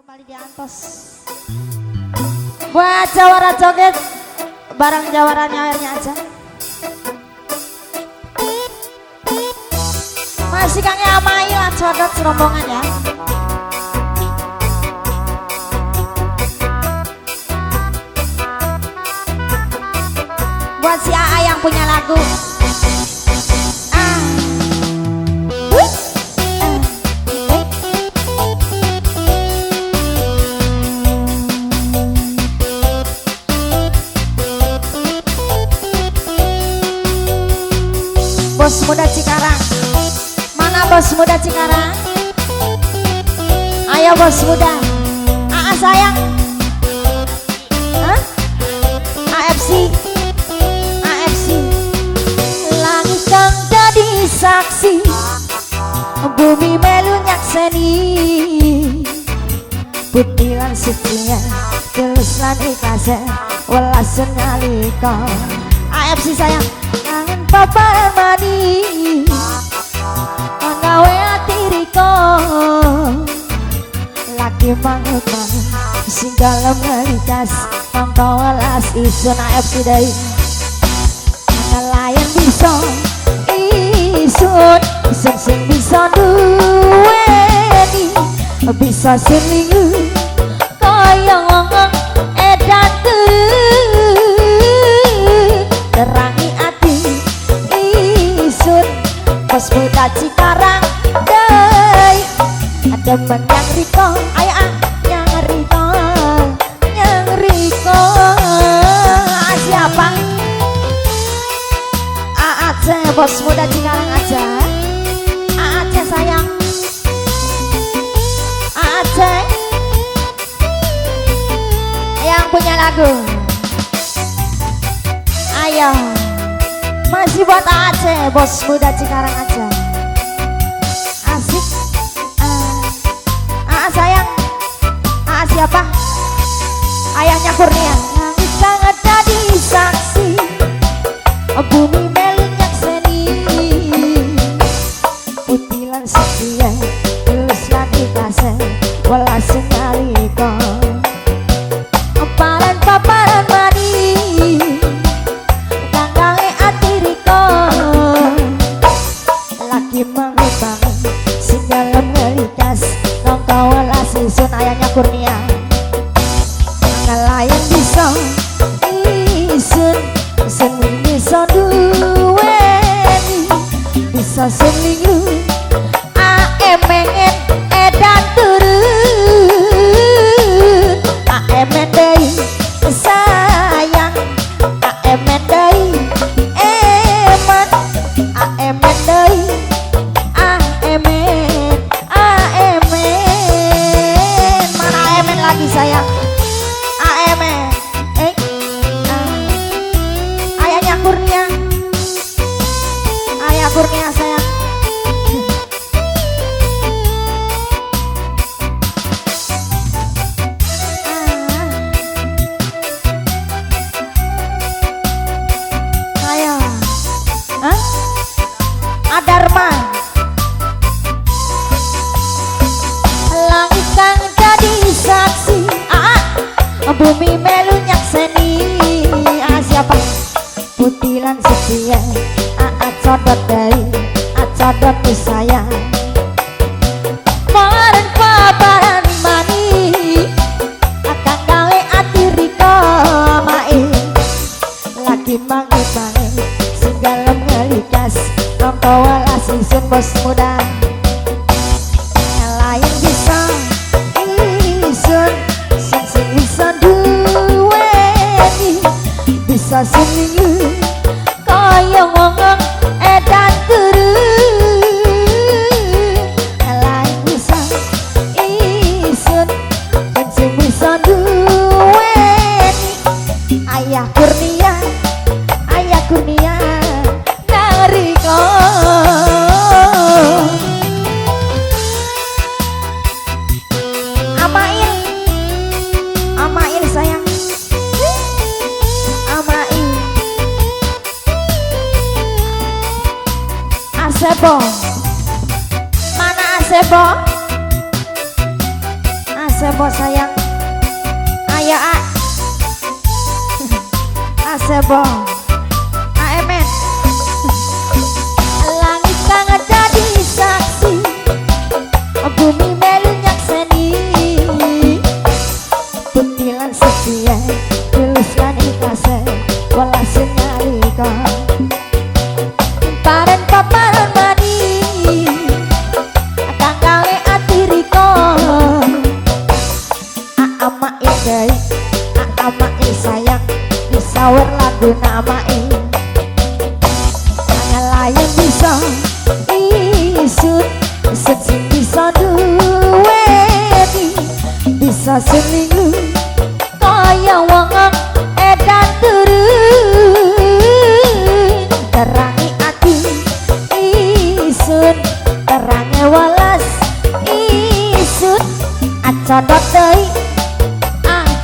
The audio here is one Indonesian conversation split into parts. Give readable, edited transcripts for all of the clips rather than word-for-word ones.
kembali di Antos. Buat jawara joget, barang jawarannya airnya aja. Masih kangen amai lah codot serombongan ya. Buat si AA yang punya lagu. Bos muda Cikarang, mana bos muda Cikarang? Ayo bos muda, AA sayang, AFC, langit kang jadi saksi, bumi melu nyakseni, butiran setia, tulus lan ikhlas, welas nalika. AFC sayang. Papa mani nggawe ati riko lagi mangut-mangut sing dalem ngelikas mangko welas isun AFC dai layan bisa isun sing bisa duweni bisa selingu kaya ngongong edan terangi bos muda Cikarang day ada yang riko ayah yang riko siapa AAC bos muda Cikarang aja AAC sayang AAC yang punya lagu ayo masih buat AAC, bos muda Cikarang aja. Asik. AA sayang. AA siapa? Ayahnya Kurnia. Langit sangat jadi saksi. Bumi melu nyakseni. Putilan setia. Tulus lan ikhlas. Welas nalika. Paparan paparan mani. Mangut-mangut sing dalem ngelikas nongko welas isun ayahnya Kurnia ngelayan bisa isun sing bisa duweni bisa selingu aemengen edan turun aemen dei sayang aemen dei eman aemen dei sayang AMN ayahnya Kurnia ayah Kurnia sayang ayo Adarma langit kang jadi saksi bumi melu nyakseni siapa putilan setia codot dari codot saya paparan paparan mani akan gawe ati riko mae lagi mangi-mangi sing dalem ngelikas nongko welas isun bos muda lain bisa isun bisa duweni bisa selingu kaya ngongong edan turun lain bisa isun sing bisa duweni ayah Kurnia nariko Amail sayang Amail Asebo mana Asebo Asebo sayang, ayo Asebo, Aemen. Langit kang jadi saksi, bumi melu nyakseni, buktilan setia, tuliskan ikhlasnya, welas nyalika. Paren paparan mani, kang gawe ati riko. Ama idai, ama sayang, disawer lagu namai. Layan bisa isut, sing bisa duweni, bisa seminggu kaya wong edan turun. Terangi ati isut, terangi walas isut, acodot deui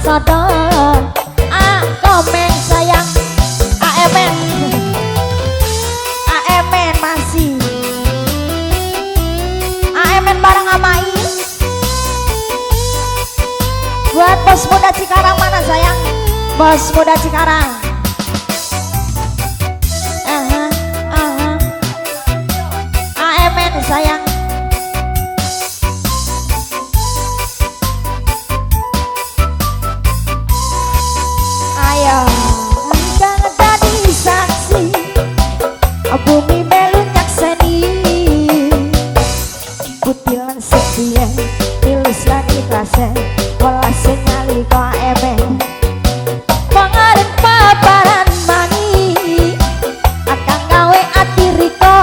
acodot, komeng sayang, Aemen. Masih Aemen bareng Amai. Buat bos muda Cikarang mana sayang? Bos muda Cikarang. Aemen sayang. Ayo kang tadi saksi, bumi melu nyakseni, putilan setia, tuliskan ikhlasnya, welas nyalika. Aemen. Pangaren paparan mani, akang gawe ati riko.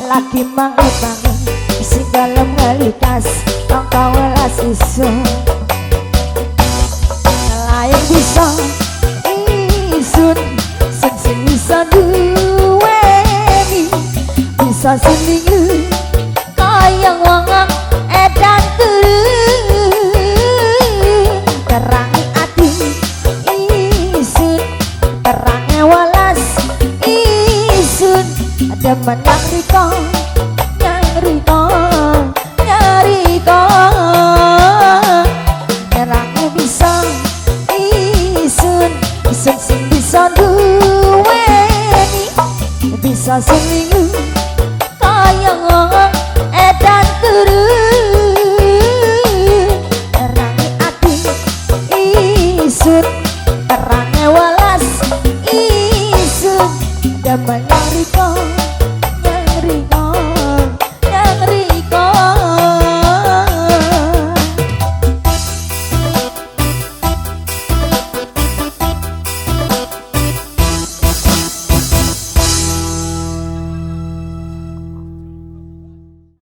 Lagi mangi-mangi, sing dalem ngelikas, angka welas iso. Lain bisa isun, sing bisa duweni, bisa seminggu kaya wong edan turun. Terangi ati isun, terangi walas isun, ada menang riko, nyariko, nyariko. Terangi bisa isun, sing bisa duweni, bisa seminggu kaya wong edan turun.